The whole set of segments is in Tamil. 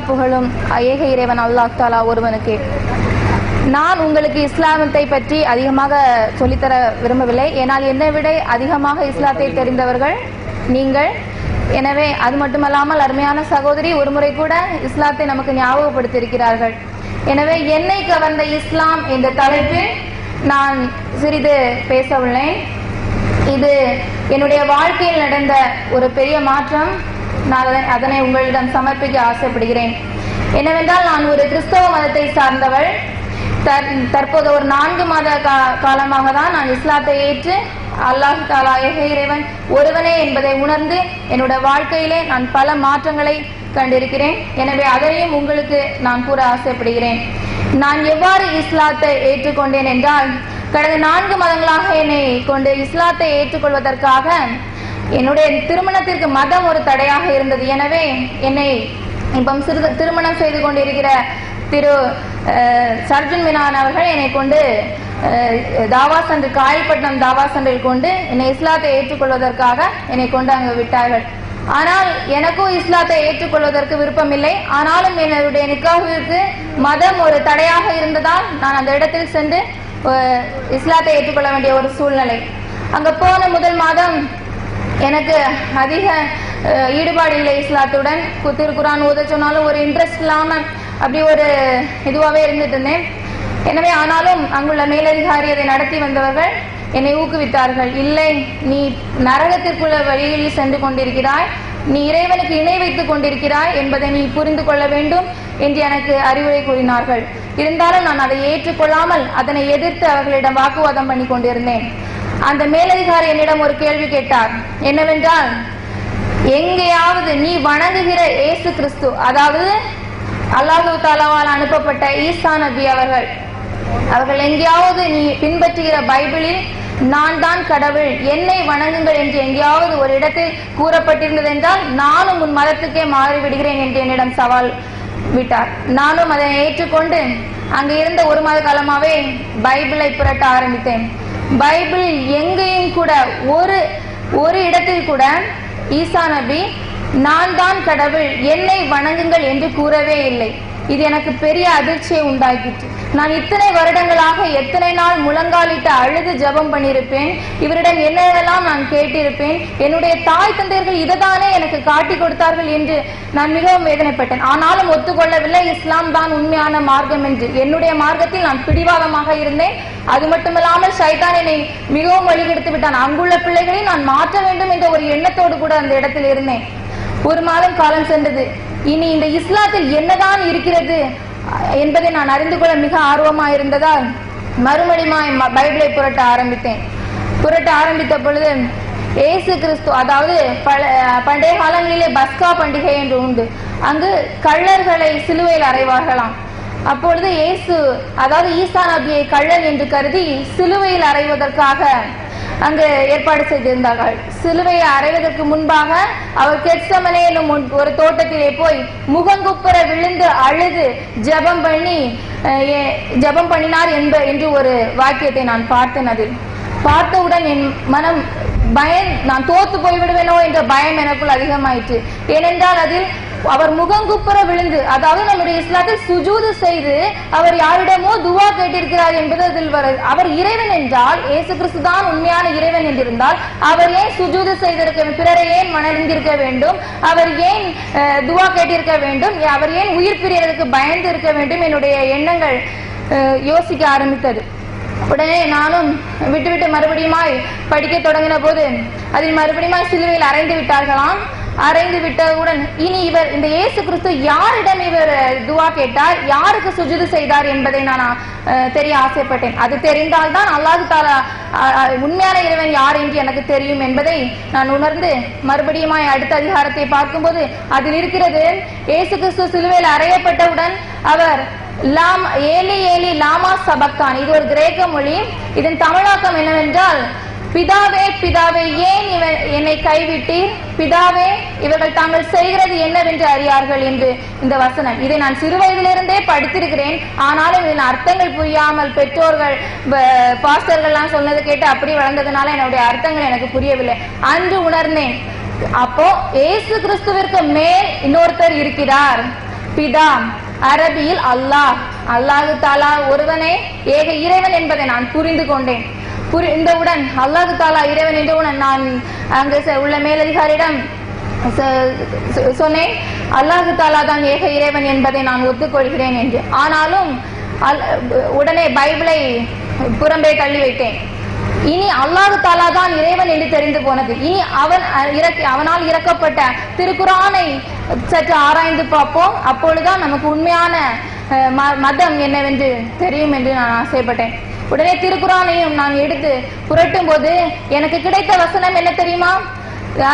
புகழும் ஏக இறைவன் அல்லாஹ் தஆலா ஒருவனுக்கே. நான் உங்களுக்கு இஸ்லாமத்தை பற்றி அதிகமாக சொல்லித்தர விரும்பவில்லை. ஏனால் என்னை விட அதிகமாக இஸ்லாத்தை தெரிந்தவர்கள் நீங்கள். எனவே அது மட்டுமல்லாமல் அருமையான சகோதரி ஒருமுறை கூட இஸ்லாத்தை நமக்கு ஞாபகப்படுத்தியிருக்கிறார்கள். எனவே என்னை கவர்ந்த இஸ்லாம் என்ற தலைப்பில் நான் சிறிது பேச உள்ளேன். இது என்னுடைய வாழ்க்கையில் நடந்த ஒரு பெரிய மாற்றம். நான் அதனை உங்களிடம் சமர்ப்பிக்க ஆசைப்படுகிறேன். என்னவென்றால், நான் ஒரு கிறிஸ்தவ மதத்தை சார்ந்தவள். தற்போது ஒரு 4 மாத காலமாக தான் நான் இஸ்லாத்தை ஏற்று அல்லாஹ் தஆலா ஏக இறைவன் ஒருவனே என்பதை உணர்ந்து என்னுடைய வாழ்க்கையிலே நான் பல மாற்றங்களை கண்டிருக்கிறேன். எனவே அதையும் உங்களுக்கு நான் கூற ஆசைப்படுகிறேன். நான் எவ்வாறு இஸ்லாத்தை ஏற்றுக்கொண்டேன் என்றால், கடந்த 4 மாதங்களாக என்னை கொண்டு இஸ்லாத்தை ஏற்றுக்கொள்வதற்காக என்னுடைய திருமணத்திற்கு மதம் ஒரு தடையாக இருந்தது. எனவே என்னை இப்போ திருமணம் செய்து கொண்டிருக்கிற திரு சர்ஜன் மினான் அவர்கள் என்னை கொண்டு தாவா சென்று காயல்பட்டினம் தாவா சென்றில் கொண்டு என்னை இஸ்லாத்தை ஏற்றுக்கொள்வதற்காக என்னை கொண்டு அங்கு விட்டார்கள். ஆனால் எனக்கும் இஸ்லாத்தை ஏற்றுக்கொள்வதற்கு விருப்பமில்லை. ஆனாலும் என்னுடைய நிக்காஹ்விற்கு மதம் ஒரு தடையாக இருந்ததால் நான் அந்த இடத்தில் சென்று இஸ்லாத்தை ஏற்றுக்கொள்ள வேண்டிய ஒரு சூழ்நிலை. அங்க போன முதல் மாதம் எனக்கு அதிக ஈடுபாடு இல்லை இஸ்லாத்துடன். திருக்குரான் ஓத சொன்னாலும் ஒரு இன்ட்ரெஸ்ட் இல்லாம அப்படி ஒரு இதுவாகவே இருந்துட்டு இருந்தேன். எனவே ஆனாலும் அங்குள்ள மேலதிகாரி அதை நடத்தி வந்தவர்கள் என்னை ஊக்குவித்தார்கள். இல்லை, நீ நரகத்திற்குள்ள வழியில் சென்று கொண்டிருக்கிறாய், நீ இறைவனுக்கு இணை வைத்துக் கொண்டிருக்கிறாய் என்பதை நீ புரிந்து கொள்ள வேண்டும் என்று எனக்கு அறிவுரை கூறினார்கள். இருந்தாலும் நான் அதை ஏற்றுக்கொள்ளாமல் அதனை எதிர்த்து அவர்களிடம் வாக்குவாதம் பண்ணி கொண்டிருந்தேன். அந்த மேலதிகாரி என்னிடம் ஒரு கேள்வி கேட்டார். என்னவென்றால், எங்கேயாவது நீ வணங்குகிற இயேசு கிறிஸ்து, அதாவது அல்லாஹ் தஆலாவால் அனுப்பப்பட்ட ஈசா நபி அவர்கள் எங்கேயாவது நீ பின்பற்றுகிற பைபிளில் நான் தான் கடவுள், என்னை வணங்குங்கள் என்று எங்கேயாவது ஒரு இடத்தில் கூறப்பட்டிருந்தது என்றால் நானும் உன் மதத்துக்கே மாறிவிடுகிறேன் என்று என்னிடம் சவால் விட்டார். நானும் அதை ஏற்றுக்கொண்டு அங்கு இருந்த 1 மாத காலமாவே பைபிளை புரட்ட ஆரம்பித்தேன். பைபிள் எங்கேயும் கூட ஒரு இடத்தில் கூட ஈசா நபி நான் தான் கடவுள், என்னை வணங்குங்கள் என்று கூறவே இல்லை. இது எனக்கு பெரிய அதிர்ச்சியை உண்டாக்கிற்று. நான் இத்தனை வருடங்களாக எத்தனை நாள் முழங்காலிட்டு அழுது ஜபம் பண்ணியிருப்பேன், இவரிடம் என்னவெல்லாம் நான் கேட்டிருப்பேன். என்னுடைய தாய் தந்தையர்கள் இதைதானே எனக்கு காட்டி கொடுத்தார்கள் என்று நான் மிகவும் வேதனைப்பட்டேன். ஆனாலும் ஒத்துக்கொள்ளவில்லை. இஸ்லாம் தான் உண்மையான மார்க்கம் என்று என்னுடைய மார்க்கத்தில் நான் பிடிவாதமாக இருந்தேன். அது மட்டுமில்லாமல் சைத்தான் என்னை மிகவும் வழிகெடுத்து விட்டான். அங்குள்ள பிள்ளைகளை நான் மாற்ற வேண்டும் என்ற ஒரு எண்ணத்தோடு கூட அந்த இடத்தில் இருந்தேன். 1 மாதம் காலம் சென்றது. இனி இந்த இஸ்லாத்தில் என்னதான் இருக்கிறது என்பதை நான் அறிந்து கொள்ள மிக ஆர்வமாக இருந்ததால் மறுபடியும் பைபிளை புரட்ட ஆரம்பித்தேன். புரட்ட ஆரம்பித்த பொழுது இயேசு கிறிஸ்து, அதாவது பண்டைய காலங்களிலே பஸ்கா பண்டிகை என்று உண்டு. அங்கு கள்ளர்களை சிலுவையில் அறைவார்களாம். அப்பொழுது இயேசு, அதாவது ஈசா நபியை கள்ளன் என்று கருதி சிலுவையில் அறைவதற்காக அங்கு ஏற்பாடு செய்திருந்தார்கள். சிலுவையை அறைவதற்கு முன்பாக அவர் கெத்செமனே என்னும் ஒரு தோட்டத்திலே போய் முகங்குப்புற விழுந்து அழுது ஜபம் பண்ணினார் என்று ஒரு வாக்கியத்தை நான் பார்த்தேன். அதில் பார்த்தவுடன் என் மனம் நான் தோத்து போய்விடுவேனோ என்ற பயம் எனக்குள் அதிகமாயிற்று. ஏனென்றால் அதில் அவர் முகங்குப்புற விழுந்து, அதாவது நம்முடைய இஸ்லாத்தில் சுஜூது செய்து அவர் யாரிடமோ துவா கேட்டிருக்கிறார் என்பது அதில் வருது. அவர் இறைவன் என்றால், இயேசு கிறிஸ்து தான் உண்மையான இறைவன் என்றிருந்தால் அவர் ஏன் சுஜூது செய்திருக்க, பிறரை ஏன் மணந்திருக்க வேண்டும், அவர் ஏன் துவா கேட்டிருக்க வேண்டும், அவர் ஏன் உயிர் பிரியறதுக்கு பயந்து இருக்க வேண்டும்? என்னுடைய எண்ணங்கள் யோசிக்க ஆரம்பித்தது. உடனே நானும் விட்டு மறுபடியும் படிக்க தொடங்கின போது அதில் மறுபடியும் சிலுவையில் அறைந்து விட்டார்களாம். அறைந்து விட்டவுடன் இனி இவர், இந்த இயேசு கிறிஸ்து யாரிடம் இவர் துவா கேட்டார், யாருக்கு சுஜூது செய்தார் என்பதை நான் தெரிய ஆசைப்பட்டேன். அது தெரிந்தால்தான் அல்லாஹ் தஆலா உண்மையான இறைவன் யார் என்று எனக்கு தெரியும் என்பதை நான் உணர்ந்து மறுபடியும் அடுத்த அதிகாரத்தை பார்க்கும்போது அதில் இருக்கிறது, இயேசு கிறிஸ்து சிலுவையில் அறையப்பட்டவுடன் அவர் ஏலி ஏலி லாமா சபக்தான், இது ஒரு கிரேக்க மொழி. இதன் தமிழாக்கம் என்னவென்றால், பிதாவே பிதாவே ஏன் என்னை கைவிட்டீர், பிதாவே இவர்கள் தாங்கள் செய்கிறது என்னவென்று அறியார்கள் என்று இந்த வசனம். இதை நான் சிறு வயதிலிருந்தே படித்திருக்கிறேன். ஆனாலும் இதன் அர்த்தங்கள் புரியாமல் பெற்றோர்கள் பாஸ்டர்கள்லாம் சொன்னதை கேட்டு அப்படி வளர்ந்ததுனால என்னுடைய அர்த்தங்கள் எனக்கு புரியவில்லை. அன்று உணர்ந்தேன், அப்போ இயேசு கிறிஸ்துவிற்கு மேல் இன்னொருத்தர் இருக்கிறார். பிதா, அரபியில் அல்லாஹ். அல்லாஹு தாலா ஒருவனே ஏக இறைவன் என்பதை நான் புரிந்து கொண்டேன். புரிந்தவுடன் அல்லாஹு தாலா இறைவன் என்றவுடன் நான் அங்கு உள்ள மேலதிகாரியிடம் சொன்னேன், அல்லாஹு தாலா தான் ஏக இறைவன் என்பதை நான் ஒத்துக்கொள்கிறேன் என்று. ஆனாலும் உடனே பைபிளை புறம்பே தள்ளி வைத்தேன். இனி அல்லாஹு தாலா தான் இறைவன் என்று தெரிந்து போனது. இனி அவனால் இறக்கப்பட்ட திருக்குரானை சற்று ஆராய்ந்து பார்ப்போம். அப்பொழுதுதான் நமக்கு உண்மையான மதம் என்னவென்று தெரியும் என்று நான் ஆசைப்பட்டேன். உடனே திருக்குரானையும் நான் எடுத்து புரட்டும் போது எனக்கு கிடைத்த வசனம் என்ன தெரியுமா?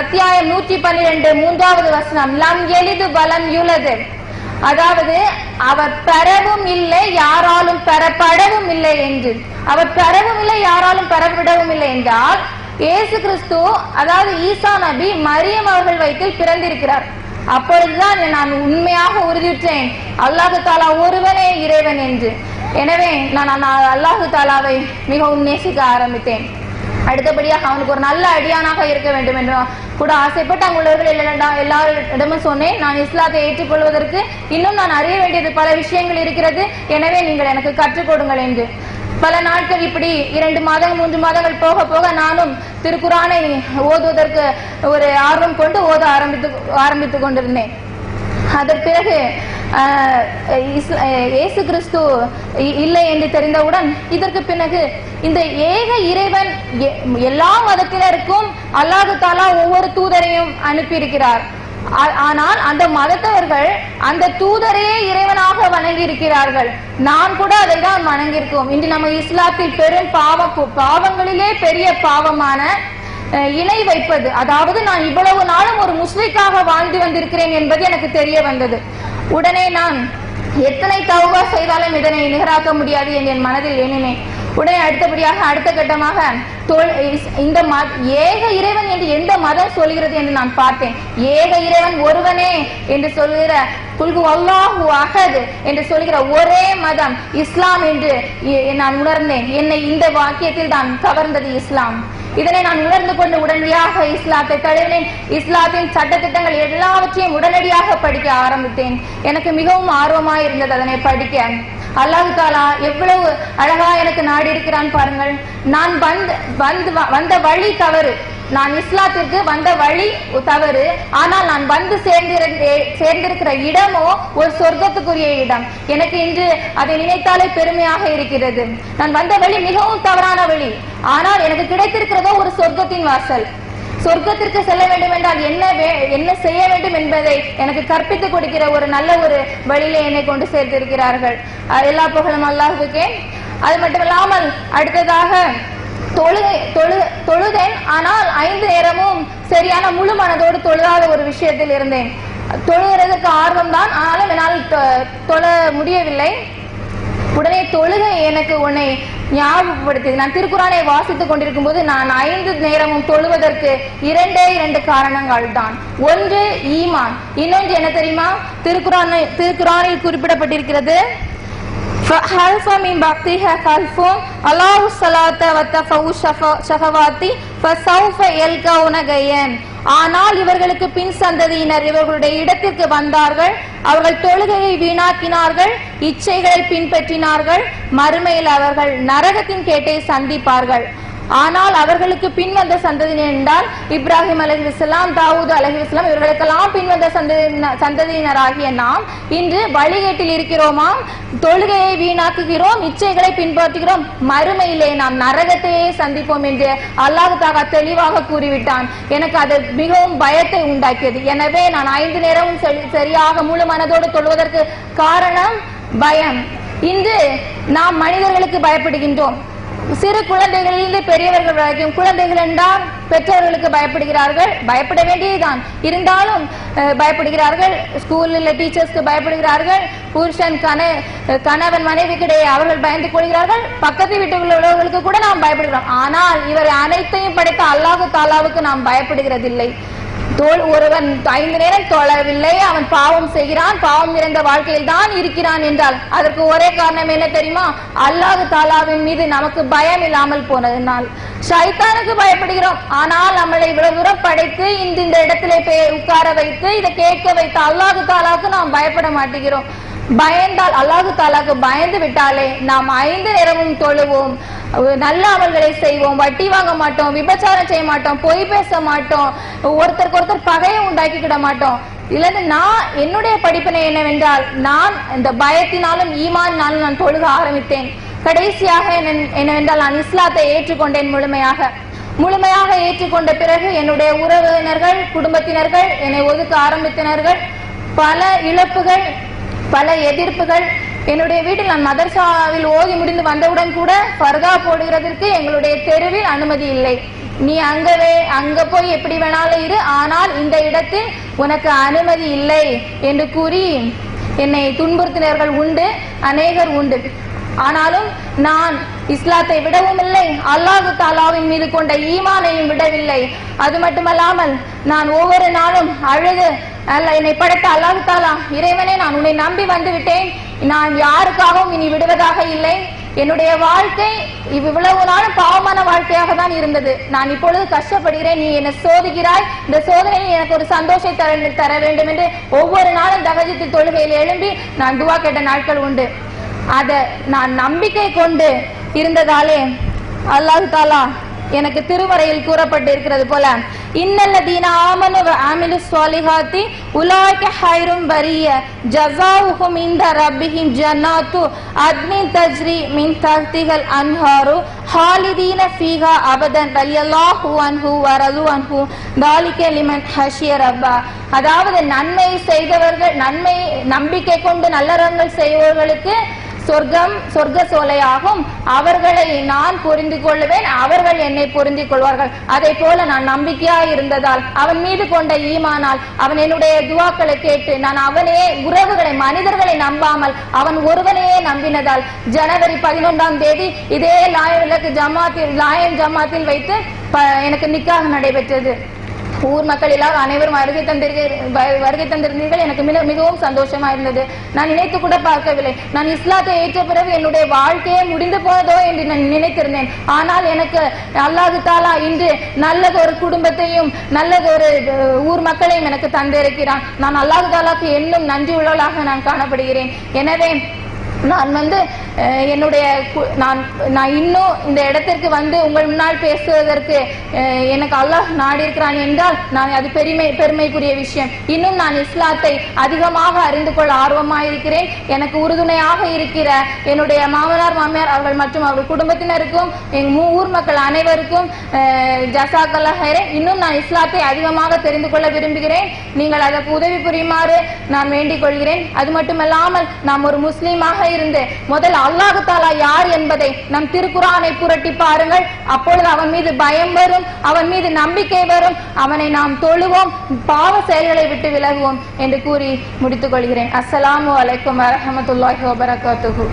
அத்தியாயம் 112 3வது வசனம், லம் எளிது பலம் யுலது. அதாவது அவர் பெறவும் இல்லை, யாராலும் பெறப்படவும் இல்லை என்று. அவர் பெறவும் இல்லை, யாராலும் பெறப்படவும் இல்லை என்றால் இயேசு கிறிஸ்து, அதாவது ஈசா நபி மரியம் அவர்கள் வயிற்றில் பிறந்திருக்கிறார். அப்பொழுதுதான் நான் உண்மையாக உறுதியுற்றேன் அல்லாஹு தாலா ஒருவனே இறைவன் என்று. எனவே நான் அல்லாஹு தாலாவை மிகவும் நேசிக்க ஆரம்பித்தேன். அடுத்தபடியாக அவனுக்கு ஒரு நல்ல அடியானாக இருக்க வேண்டும் என்று கூட ஆசைப்பட்டு அங்குள்ளவர்கள் எல்லாரிடமும் சொன்னேன், நான் இஸ்லாத்தை ஏற்றுக்கொள்வதற்கு இன்னும் நான் அறிய வேண்டியது பல விஷயங்கள் இருக்கிறது, எனவே நீங்கள் எனக்கு கற்றுக் கொடுங்கள் என்று. பல நாட்கள் இப்படி 2 மாதங்கள் 3 மாதங்கள் போக போக நானும் திருக்குரானை ஓதுவதற்கு ஒரு ஆர்வம் கொண்டு ஓத ஆரம்பித்துக் கொண்டிருந்தேன். அதற்கு பிறகு இயேசு கிறிஸ்து இல்லை என்று தெரிந்தவுடன் இதற்கு பிறகு இந்த ஏக இறைவன் எல்லா மதத்தினருக்கும் அல்லாஹு தாலா ஒவ்வொரு தூதரையும் அனுப்பியிருக்கிறார். ஆனால் அந்த மதத்தவர்கள் அந்த தூதரையே இறைவனாக வணங்கி இருக்கிறார்கள். நான் கூட அதை தான் வணங்கியிருக்கோம். இன்று நம்ம இஸ்லாத்தில் பெரும் பாவங்களிலே பெரிய பாவமான இணை வைப்பது. அதாவது நான் இவ்வளவு நாளும் ஒரு முஸ்லிக்காக வாழ்ந்து வந்திருக்கிறேன் என்பது எனக்கு தெரிய வந்தது. உடனே நான் எத்தனை தௌபா செய்தாலும் இதனை நிகராக்க முடியாது என்று என் மனதில் எண்ணினேன். உடனே அடுத்தபடியாக அடுத்த கட்டமாக இந்த ஏக இறைவன் என்று எந்த மதம் சொல்கிறது என்று நான் பார்த்தேன். ஏக இறைவன் ஒருவனே என்று சொல்கிற குல்ஹு அல்லாஹு அஹத் என்று சொல்கிற ஒரே மதம் இஸ்லாம் என்று நான் உணர்ந்தேன். என்னை இந்த வாக்கியத்தில் தான் கவர்ந்தது இஸ்லாம். இதனை நான் உணர்ந்து கொண்டு உடனடியாக இஸ்லாத்தை தழுவினேன். இஸ்லாத்தின் சட்டத்திட்டங்கள் எல்லாவற்றையும் உடனடியாக படிக்க ஆரம்பித்தேன். எனக்கு மிகவும் ஆர்வமாய் இருந்தது அதனை படிக்க. அல்லாஹ் தாலா எவ்வளவு அழகா எனக்கு நாடி இருக்கிறான் பாருங்கள். நான் வந்த வழி தவறு, நான் இஸ்லாத்திற்கு வந்த வழி தவறு. ஆனால் நான் வந்து சேர்ந்திருக்கிற இடமோ ஒரு சொர்க்கத்துக்குரிய இடம். எனக்கு இன்று அதை நினைத்தாலே பெருமையாக இருக்கிறது. நான் வந்த வழி மிகவும் தவறான வழி, ஆனால் எனக்கு கிடைத்திருக்கிறதோ ஒரு சொர்க்கத்தின் வாசல். சொர்க்கத்திற்கு செல்ல வேண்டும் என்றால் என்ன செய்ய வேண்டும் என்பதை எனக்கு கற்பித்துக் கொடுக்கிற ஒரு நல்ல ஒரு வழியிலே என்னை கொண்டு சேர்த்திருக்கிறார்கள். எல்லா புகழும் அல்லாஹ்வுக்கே. அது மட்டுமில்லாமல் அடுத்ததாக தொழுதேன். ஆனால் 5 நேரமும் சரியான முழு மனதோடு தொழுதாத ஒரு விஷயத்தில் இருந்தேன். தொழுகிறதுக்கு ஆர்வம் தான், ஆனாலும் என்னால் தொழ முடியவில்லை. உடனே தொழுகை எனக்கு உன்னை ஞாபகப்படுத்தியது. நான் திருக்குரானை வாசித்துக் கொண்டிருக்கும் போது நான் 5 நேரமும் தொழுவதற்கு 2 காரணங்கள் தான். ஒன்று ஈமான், இன்னொன்று என்ன தெரியுமா? திருக்குரானில் குறிப்பிடப்பட்டிருக்கிறது, ஆனால் இவர்களுக்கு பின் சந்ததியினர் இவர்களுடைய இடத்திற்கு வந்தார்கள், அவர்கள் தொழுகையை வீணாக்கினார்கள், இச்சைகளை பின்பற்றினார்கள், மறுமையில் அவர்கள் நரகத்தின் கேட்டை சந்திப்பார்கள். ஆனால் அவர்களுக்கு பின் வந்த சந்ததியினர் என்றால் இப்ராஹிம் அலைஹிஸ்ஸலாம், தாவூத் அலைஹிஸ்ஸலாம், இவர்களுக்கெல்லாம் பின் வந்த சந்ததியினராகிய நாம் இன்று வழிகேட்டில் இருக்கிறோமாம், தொழுகையை வீணாக்குகிறோம், இச்சைகளை பின்பற்றுகிறோம், மறுமையிலே நாம் நரகத்தையே சந்திப்போம் என்று அல்லாஹ் தஆலா தெளிவாக கூறிவிட்டான். எனக்கு அது மிகவும் பயத்தை உண்டாக்கியது. எனவே நான் 5 நேரமும் சரியாக முழு மனதோடு தொழுவதற்கு காரணம் பயம். இன்று நாம் மனிதர்களுக்கு பயப்படுகின்றோம். சிறு குழந்தைகளிலிருந்து பெரியவர்கள் வரைக்கும், குழந்தைகள் என்றால் பெற்றோர்களுக்கு பயப்படுகிறார்கள், பயப்பட வேண்டியதுதான், இருந்தாலும் பயப்படுகிறார்கள். ஸ்கூலில் டீச்சர்ஸ்க்கு பயப்படுகிறார்கள், புருஷன் கணவன் மனைவிக்கிடையே அவர்கள் பயந்து கொள்கிறார்கள், பக்கத்து வீட்டுக்குள்ள உள்ளவர்களுக்கு கூட நாம் பயப்படுகிறோம். ஆனால் இவர் அனைத்தையும் படைத்த அல்லாஹ் தாலாவுக்கு நாம் பயப்படுகிறதில்லை. ஒருவன் 5 நேரம் தொழவில்லை, அவன் பாவம் செய்கிறான், பாவம் நிறைந்த வாழ்க்கையில் தான் இருக்கிறான் என்றால் அதற்கு ஒரே காரணம் என்ன தெரியுமா? அல்லாஹ் தாலாவின் மீது நமக்கு பயம் இல்லாமல் போனதுனால். ஷைத்தானுக்கு பயப்படுகிறோம், ஆனால் நம்மளை இவ்வளவு தூரம் படைத்து இந்த இடத்திலே உட்கார வைத்து இதை கேட்க வைத்த அல்லாஹ் தாலாவுக்கு நாம் பயப்பட மாட்டேங்கிறோம். பயந்தால் அல்லாஹ் தாலாக்கு பயந்து விட்டாலே நாம் 5 நேரமும் தொழுவோம், நல்ல அமல்களை செய்வோம், வட்டி வாங்க மாட்டோம், விபச்சாரம் செய்ய மாட்டோம், பொய் பேச மாட்டோம், ஒருத்தருக்கு ஒருத்தர் பகையை உண்டாக்கிக்கிட மாட்டோம். இல்லது நான் என்னுடைய படிப்பினை என்னவென்றால், நான் இந்த பயத்தினாலும் ஈமானினாலும் நான் தொழுக ஆரம்பித்தேன். கடைசியாக என்னவென்றால் நான் இஸ்லாத்தை ஏற்றுக்கொண்டேன். முழுமையாக ஏற்றுக்கொண்ட பிறகு என்னுடைய உறவினர்கள், குடும்பத்தினர்கள் என்னை ஒதுக்க ஆரம்பித்தனர்கள். பல இழப்புகள், பல எதிர்ப்புகள். என்னுடைய வீட்டில் நான் மதர்சாவில் ஓதி முடிந்து வந்தவுடன் கூட ஃபர்கா போடுகிறதற்கு எங்களுடைய தெருவில் அனுமதி இல்லை. நீ அங்க போய் எப்படி வேணாலும் இரு, ஆனால் இந்த இடத்தில் உனக்கு அனுமதி இல்லை என்று கூறி என்னை துன்புறுத்தினர்கள் உண்டு, அநேகர் உண்டு. ஆனாலும் நான் இஸ்லாத்தை விடவும் இல்லை, அல்லாஹ் தாலாவின் மீது கொண்ட ஈமானையும் விடவில்லை. அது மட்டுமல்லாமல் நான் ஒவ்வொரு நாளும் அழுது, என்னை படைத்த அல்லாஹ் தாலா, இறைவனே நான் உன்னை நம்பி வந்து விட்டேன், நான் யாருக்காகவும் இனி விடுவதாக இல்லை. என்னுடைய வாழ்க்கை இவ்வளவு நாளும் பாவமான வாழ்க்கையாக தான் இருந்தது. நான் இப்பொழுது கஷ்டப்படுகிறேன், நீ என்னை சோதிக்கிறாய், இந்த சோதனையில் எனக்கு ஒரு சந்தோஷத்தை தர வேண்டும் என்று ஒவ்வொரு நாளும் தஹஜ்ஜுத் தொழுகையில் எழும்பி நான் துவா கேட்ட நாட்கள் உண்டு. அத நான் நம்பிக்கை கொண்டு இருந்ததாலே அல்லாஹ் தாலா எனக்கு திருமறையில் கூறப்பட்டு இருக்கிறது போல, இன்னல்லதீன ஆமனு வ ஆமிலு ஸாலிஹாத்தி உலாயிக ஹைரும் பரிய ஜஸாஉஹும் இன்த ரப்பிஹிம் ஜன்னாத்து அத்னின் தஜ்ரி மின் தஹ்திஹல் அன்ஹாரு ஹாலிதீன ஃபீஹா அபதன் ரலியல்லாஹு அன்ஹு வ ரது அன்ஹு தாலிக லிமன் ஹஷிய ரப்பா. அதாவது நன்மை செய்தவர்கள், நன்மை நம்பிக்கை கொண்டு நல்லறங்கள் செய்பவர்களுக்கு சொர்க்க சோலையாகும், அவர்களை நான் புரிந்து கொள்வேன், அவர்கள் என்னை புரிந்து கொள்வார்கள். அதை போல நான் நம்பிக்கையாய் இருந்ததால், அவன் மீது கொண்ட ஈமானால், அவன் என்னுடைய துவாக்களை கேட்டு நான் அவனையே உறவுகளை, மனிதர்களை நம்பாமல் அவன் ஒருவனையே நம்பினதால் ஜனவரி 11ஆம் தேதி இதே லாயன் ஜமாத்தில் வைத்து எனக்கு நிக்காஹ் நடைபெற்றது. ஊர் மக்கள் எல்லாரும் அனைவரும் வருகை தந்திருந்தீர்கள். எனக்கு மிகவும் சந்தோஷமா இருந்தது. நான் நினைத்து கூட பார்க்கவில்லை. நான் இஸ்லாத்தை ஏற்ற பிறகு என்னுடைய வாழ்க்கையே முடிந்து போனதோ என்று நான் நினைத்திருந்தேன். ஆனால் எனக்கு அல்லாஹ் தாலா இன்று நல்லதொரு குடும்பத்தையும் நல்லதொரு ஊர் மக்களையும் எனக்கு தந்திருக்கிறான். நான் அல்லாஹ் தாலாக்கு இன்னும் நன்றி உள்ளவளாக நான் காணப்படுகிறேன். எனவே நான் நான் இன்னும் இந்த இடத்திற்கு வந்து உங்கள் முன்னால் பேசுவதற்கு எனக்கு அல்லாஹ் நாடி இருக்கிறான் என்றால் அது பெருமைக்குரிய விஷயம். இன்னும் நான் இஸ்லாத்தை அதிகமாக அறிந்து கொள்ள ஆர்வமாயிருக்கிறேன். எனக்கு உறுதுணையாக இருக்கிற என்னுடைய மாமனார், மாமியார் அவர்கள் மற்றும் அவர்கள் குடும்பத்தினருக்கும் ஊர் மக்கள் அனைவருக்கும் ஜஸாக்கல்லாஹ் ஹைரன். இன்னும் நான் இஸ்லாத்தை அதிகமாக தெரிந்து கொள்ள விரும்புகிறேன். நீங்கள் அதற்கு உதவி புரியுமாறு நான் வேண்டிக் கொள்கிறேன். அது மட்டுமல்லாமல் நாம் ஒரு முஸ்லீமாக இருந்து முதல் அல்லாஹ் தாலா யார் என்பதை நம் திருக்குரானை புரட்டி பாருங்கள். அப்பொழுது அவன் மீது பயம் வரும், அவன் மீது நம்பிக்கை வரும், அவனை நாம் தொழுவோம், பாவ செயல்களை விட்டு விலகுவோம் என்று கூறி முடித்துக் கொள்கிறேன். அஸ்ஸலாமு அலைக்கும் வரஹ்மத்துல்லாஹி வபரகாத்துஹு.